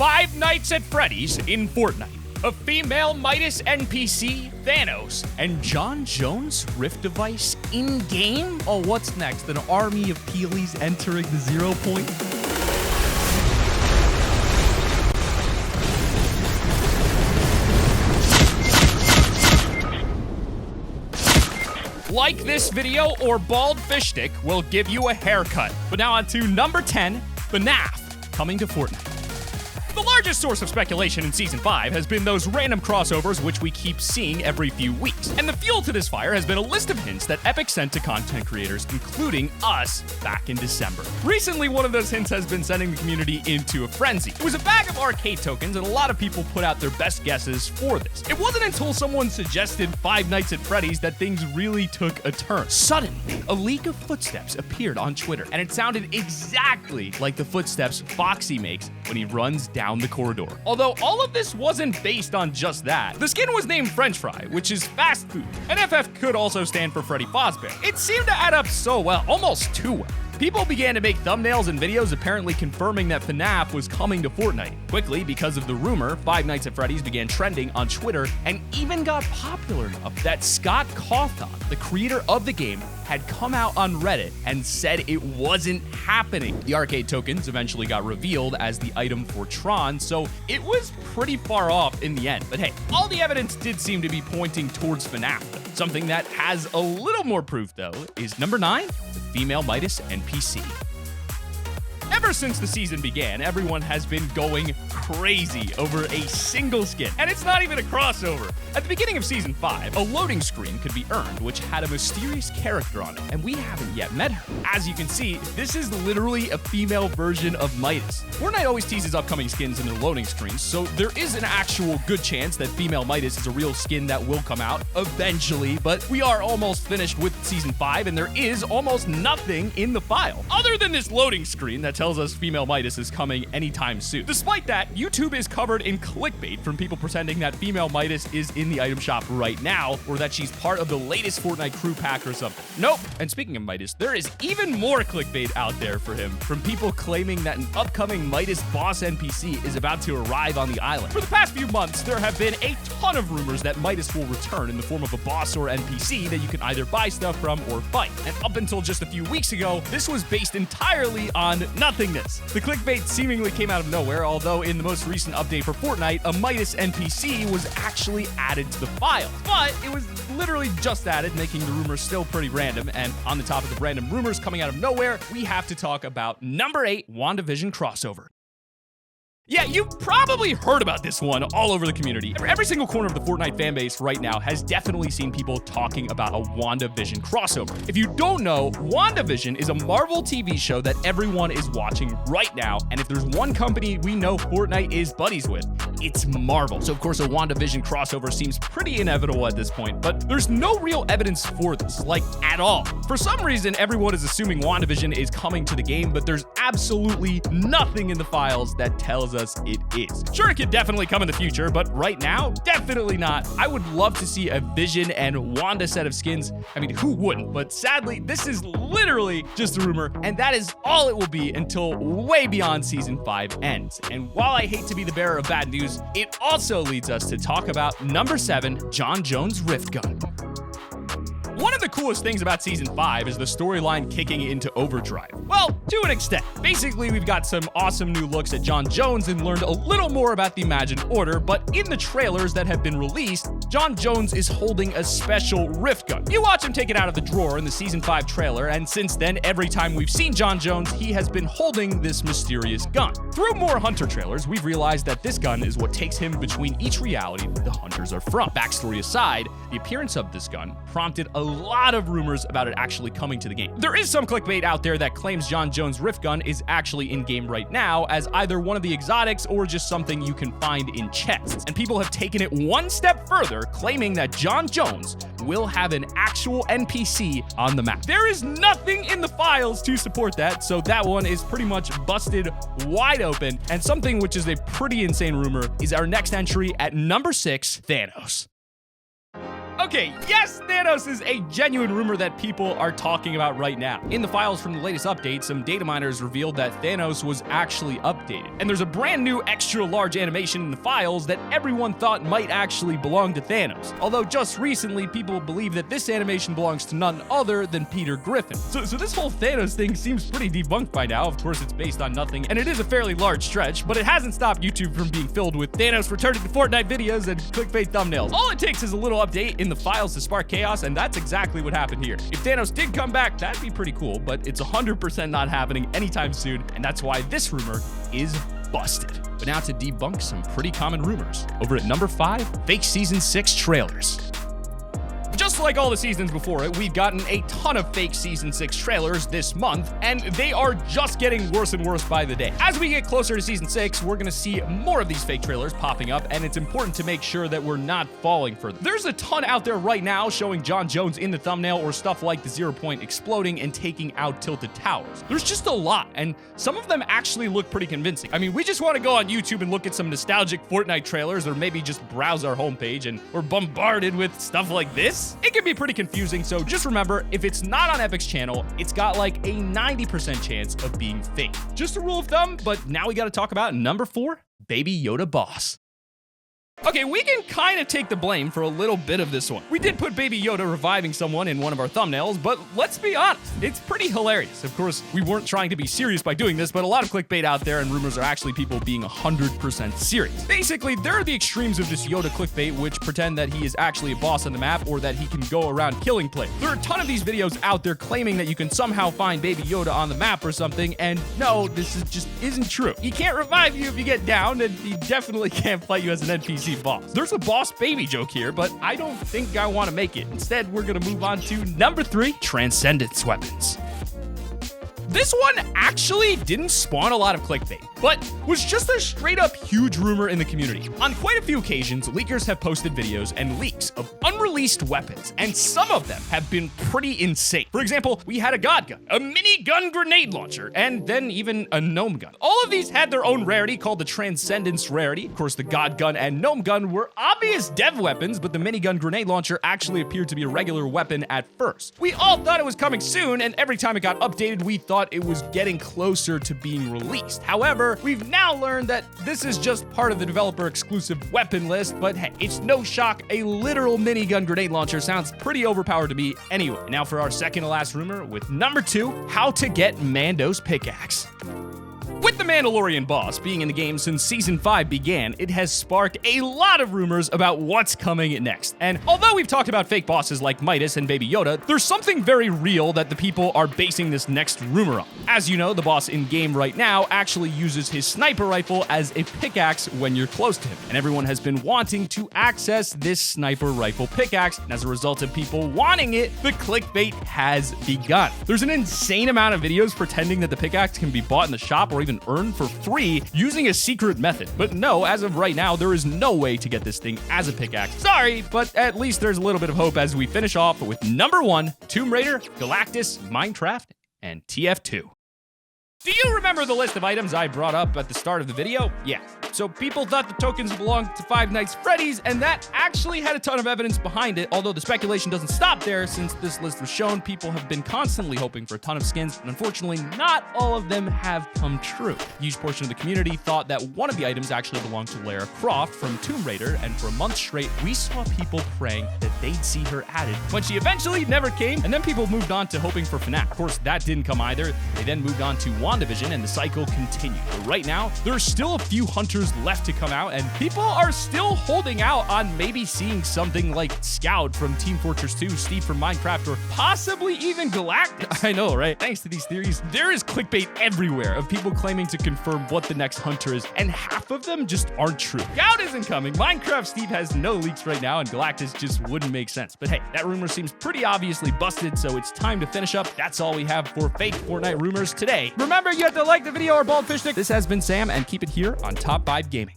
Five Nights at Freddy's in Fortnite. A female Midas NPC, Thanos, and John Jones' Rift device in-game? Oh, what's next? An army of Peelies entering the 0 point? Like this video or Bald Fish Stick will give you a haircut. But now on to number 10, FNAF, coming to Fortnite. The largest source of speculation in Season 5 has been those random crossovers which we keep seeing every few weeks. And the fuel to this fire has been a list of hints that Epic sent to content creators, including us, back in December. Recently, one of those hints has been sending the community into a frenzy. It was a bag of arcade tokens, and a lot of people put out their best guesses for this. It wasn't until someone suggested Five Nights at Freddy's that things really took a turn. Suddenly, a leak of footsteps appeared on Twitter, and it sounded exactly like the footsteps Foxy makes when he runs down the corridor. Although all of this wasn't based on just that. The skin was named French Fry, which is fast food, and FF could also stand for Freddy Fazbear. It seemed to add up so well, almost too well. People began to make thumbnails and videos apparently confirming that FNAF was coming to Fortnite. Quickly, because of the rumor, Five Nights at Freddy's began trending on Twitter and even got popular enough that Scott Cawthon, the creator of the game, had come out on Reddit and said it wasn't happening. The arcade tokens eventually got revealed as the item for TRON, so it was pretty far off in the end. But hey, all the evidence did seem to be pointing towards FNAF. Something that has a little more proof, though, is number 9, the female Midas NPC. Ever since the season began, everyone has been going crazy over a single skin, and it's not even a crossover. At the beginning of Season 5, a loading screen could be earned, which had a mysterious character on it, and we haven't yet met her. As you can see, this is literally a female version of Midas. Fortnite always teases upcoming skins in their loading screens, so there is an actual good chance that female Midas is a real skin that will come out eventually, but we are almost finished with Season 5, and there is almost nothing in the file, other than this loading screen that tells us female Midas is coming anytime soon. Despite that, YouTube is covered in clickbait from people pretending that female Midas is in the item shop right now, or that she's part of the latest Fortnite crew pack or something. Nope. And speaking of Midas, there is even more clickbait out there for him, from people claiming that an upcoming Midas boss NPC is about to arrive on the island. For the past few months, there have been a ton of rumors that Midas will return in the form of a boss or NPC that you can either buy stuff from or fight. And up until just a few weeks ago, this was based entirely on nothingness. The clickbait seemingly came out of nowhere, although in the most recent update for Fortnite, a Midas NPC was actually added to the file. But it was literally just added, making the rumors still pretty random. And on the topic of random rumors coming out of nowhere, we have to talk about number 8, WandaVision crossover. Yeah, you've probably heard about this one all over the community. Every single corner of the Fortnite fanbase right now has definitely seen people talking about a WandaVision crossover. If you don't know, WandaVision is a Marvel TV show that everyone is watching right now, and if there's one company we know Fortnite is buddies with, it's Marvel. So of course a WandaVision crossover seems pretty inevitable at this point, but there's no real evidence for this, like at all. For some reason, everyone is assuming WandaVision is coming to the game, but there's absolutely nothing in the files that tells us it is. Sure, it could definitely come in the future, but right now, definitely not. I would love to see a Vision and Wanda set of skins. I mean, who wouldn't? But sadly, this is literally just a rumor, and that is all it will be until way beyond Season 5 ends. And while I hate to be the bearer of bad news, it also leads us to talk about number 7, John Jones' Rift Gun. One of the coolest things about Season 5 is the storyline kicking into overdrive. Well, to an extent. Basically, we've got some awesome new looks at John Jones and learned a little more about the Imagined Order, but in the trailers that have been released, John Jones is holding a special Rift Gun. You watch him take it out of the drawer in the Season 5 trailer, and since then, every time we've seen John Jones, he has been holding this mysterious gun. Through more Hunter trailers, we've realized that this gun is what takes him between each reality the Hunters are from. Backstory aside, the appearance of this gun prompted a lot of rumors about it actually coming to the game. There is some clickbait out there that claims John Jones' Rift Gun is actually in-game right now as either one of the exotics or just something you can find in chests. And people have taken it one step further, claiming that John Jones will have an actual NPC on the map. There is nothing in the files to support that, so that one is pretty much busted wide open. And something which is a pretty insane rumor is our next entry at number 6, Thanos. Okay, yes, Thanos is a genuine rumor that people are talking about right now. In the files from the latest update, some data miners revealed that Thanos was actually updated. And there's a brand new extra large animation in the files that everyone thought might actually belong to Thanos. Although just recently, people believe that this animation belongs to none other than Peter Griffin. So this whole Thanos thing seems pretty debunked by now. Of course, it's based on nothing, and it is a fairly large stretch, but it hasn't stopped YouTube from being filled with Thanos returning to Fortnite videos and clickbait thumbnails. All it takes is a little update in the files to spark chaos, and that's exactly what happened here. If Thanos did come back, that'd be pretty cool, but it's 100% not happening anytime soon, and that's why this rumor is busted. But now to debunk some pretty common rumors. Over at number 5, fake Season 6 trailers. Just like all the seasons before it, we've gotten a ton of fake Season 6 trailers this month, and they are just getting worse and worse by the day. As we get closer to Season 6, we're gonna see more of these fake trailers popping up, and it's important to make sure that we're not falling for them. There's a ton out there right now showing Jon Jones in the thumbnail or stuff like the 0 point exploding and taking out tilted towers. There's just a lot, and some of them actually look pretty convincing. I mean, we just want to go on YouTube and look at some nostalgic Fortnite trailers, or maybe just browse our homepage, and we're bombarded with stuff like this. It can be pretty confusing, so just remember, if it's not on Epic's channel, it's got like a 90% chance of being fake. Just a rule of thumb, but now we gotta talk about number 4, Baby Yoda Boss. Okay, we can kind of take the blame for a little bit of this one. We did put Baby Yoda reviving someone in one of our thumbnails, but let's be honest, it's pretty hilarious. Of course, we weren't trying to be serious by doing this, but a lot of clickbait out there and rumors are actually people being 100% serious. Basically, there are the extremes of this Yoda clickbait, which pretend that he is actually a boss on the map or that he can go around killing players. There are a ton of these videos out there claiming that you can somehow find Baby Yoda on the map or something, and no, this just isn't true. He can't revive you if you get down, and he definitely can't fight you as an NPC boss. There's a boss baby joke here, but I don't think I want to make it. Instead, we're gonna move on to number 3, Transcendence weapons. This one actually didn't spawn a lot of clickbait, but was just a straight up huge rumor in the community. On quite a few occasions, leakers have posted videos and leaks of unreleased weapons, and some of them have been pretty insane. For example, we had a God gun, a mini gun grenade launcher, and then even a gnome gun. All of these had their own rarity called the Transcendence rarity. Of course, the God gun and gnome gun were obvious dev weapons, but the minigun grenade launcher actually appeared to be a regular weapon at first. We all thought it was coming soon, and every time it got updated, we thought it was getting closer to being released. However, we've now learned that this is just part of the developer exclusive weapon list, but hey, it's no shock, a literal minigun grenade launcher sounds pretty overpowered to me anyway. Now for our second to last rumor with number 2, how to get Mando's pickaxe. With the Mandalorian boss being in the game since Season 5 began, it has sparked a lot of rumors about what's coming next. And although we've talked about fake bosses like Midas and Baby Yoda, there's something very real that the people are basing this next rumor on. As you know, the boss in-game right now actually uses his sniper rifle as a pickaxe when you're close to him. And everyone has been wanting to access this sniper rifle pickaxe, and as a result of people wanting it, the clickbait has begun. There's an insane amount of videos pretending that the pickaxe can be bought in the shop or even earned for free using a secret method. But no, as of right now, there is no way to get this thing as a pickaxe. Sorry, but at least there's a little bit of hope as we finish off with number 1, Tomb Raider, Galactus, Minecraft, and TF2. Do you remember the list of items I brought up at the start of the video? Yeah. So people thought the tokens belonged to Five Nights at Freddy's, and that actually had a ton of evidence behind it, although the speculation doesn't stop there. Since this list was shown, people have been constantly hoping for a ton of skins, and unfortunately, not all of them have come true. A huge portion of the community thought that one of the items actually belonged to Lara Croft from Tomb Raider, and for a month straight, we saw people praying that they'd see her added, when she eventually never came, and then people moved on to hoping for FNAF. Of course, that didn't come either. They then moved on to WandaVision, and the cycle continued. But right now, there are still a few hunters left to come out, and people are still holding out on maybe seeing something like Scout from Team Fortress 2, Steve from Minecraft, or possibly even Galactus. I know, right? Thanks to these theories, there is clickbait everywhere of people claiming to confirm what the next hunter is, and half of them just aren't true. Scout isn't coming, Minecraft Steve has no leaks right now, and Galactus just wouldn't make sense. But hey, that rumor seems pretty obviously busted, so it's time to finish up. That's all we have for fake Fortnite rumors today. Remember, you have to like the video or bald fish stick. This has been Sam, and keep it here on Top 5 Gaming.